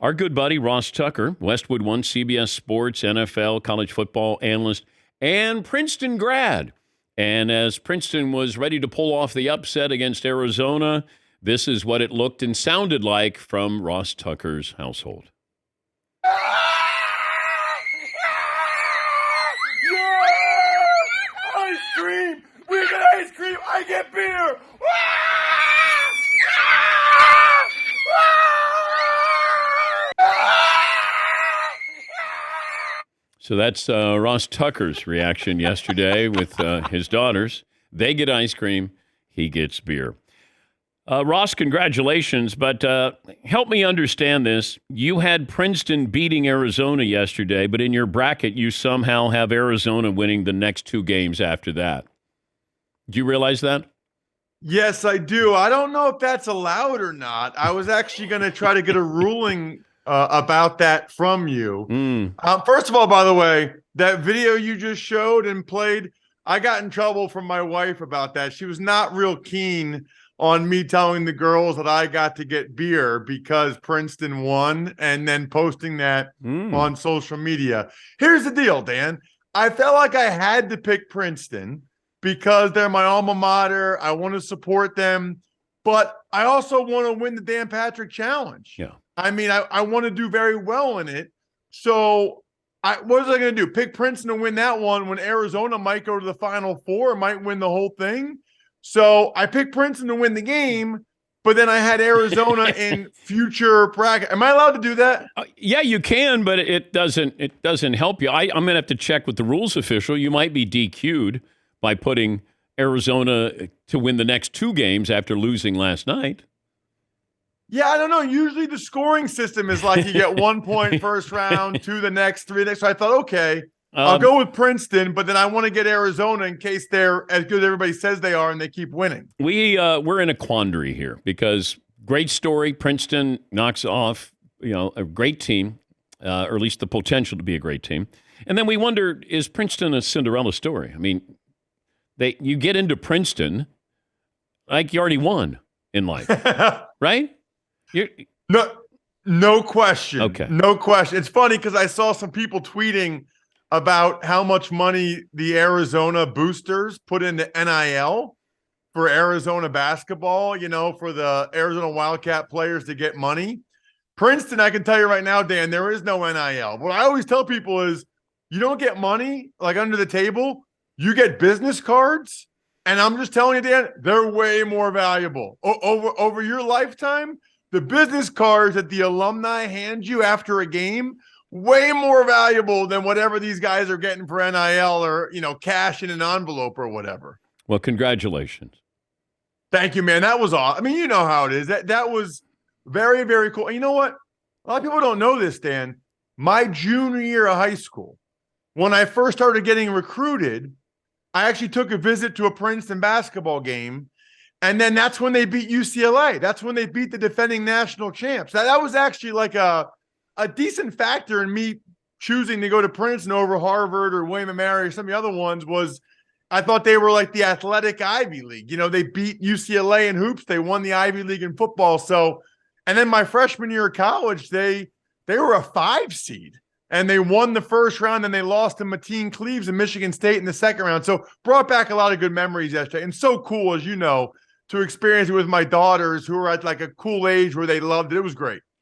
Our good buddy Ross Tucker, Westwood One, CBS Sports, NFL, college football analyst, and Princeton grad. And as Princeton was ready to pull off the upset against Arizona, this is what it looked and sounded like from Ross Tucker's household. Yeah! Ice cream! We get ice cream! I get beer! So that's Ross Tucker's reaction yesterday with his daughters. They get ice cream, he gets beer. Ross, congratulations, but help me understand this. You had Princeton beating Arizona yesterday, but in your bracket, you somehow have Arizona winning the next two games after that. Do you realize that? Yes, I do. I don't know if that's allowed or not. I was actually going to try to get a ruling about that from you. First of all, by the way, that video you just showed and played, I got in trouble from my wife about that. She was not real keen on me telling the girls that I got to get beer because Princeton won and then posting that on social media. Here's the deal, Dan. I felt like I had to pick Princeton because they're my alma mater. I want to support them, but I also want to win the Dan Patrick Challenge. Yeah. I mean, I want to do very well in it. So what was I going to do? Pick Princeton to win that one when Arizona might go to the Final Four, might win the whole thing. So I picked Princeton to win the game, but then I had Arizona in future bracket. Am I allowed to do that? Yeah, you can, but it doesn't help you. I'm going to have to check with the rules official. You might be DQ'd by putting Arizona to win the next two games after losing last night. Yeah, I don't know. Usually the scoring system is like you get 1 point first round, two the next, three next. So I thought, okay, I'll go with Princeton, but then I want to get Arizona in case they're as good as everybody says they are and they keep winning. We're in a quandary here because great story. Princeton knocks off, a great team, or at least the potential to be a great team. And then we wonder, is Princeton a Cinderella story? I mean, you get into Princeton like you already won in life, right? No question. Okay. No question. It's funny because I saw some people tweeting about how much money the Arizona boosters put into NIL for Arizona basketball, for the Arizona Wildcat players to get money. Princeton, I can tell you right now, Dan, there is no NIL. What I always tell people is you don't get money like under the table. You get business cards. And I'm just telling you, Dan, they're way more valuable. Over your lifetime, the business cards that the alumni hand you after a game, way more valuable than whatever these guys are getting for NIL or, cash in an envelope or whatever. Well, congratulations. Thank you, man. That was awesome. I mean, you know how it is. That was very, very cool. And you know what? A lot of people don't know this, Dan. My junior year of high school, when I first started getting recruited, I actually took a visit to a Princeton basketball game. And then that's when they beat UCLA. That's when they beat the defending national champs. That was actually like a decent factor in me choosing to go to Princeton over Harvard or William & Mary or some of the other ones was I thought they were like the athletic Ivy League. They beat UCLA in hoops. They won the Ivy League in football. So, and then my freshman year of college, they were a 5 seed. And they won the first round, and they lost to Mateen Cleaves and Michigan State in the second round. So brought back a lot of good memories yesterday. And so cool, as you know, to experience it with my daughters who are at like a cool age where they loved it. It was great.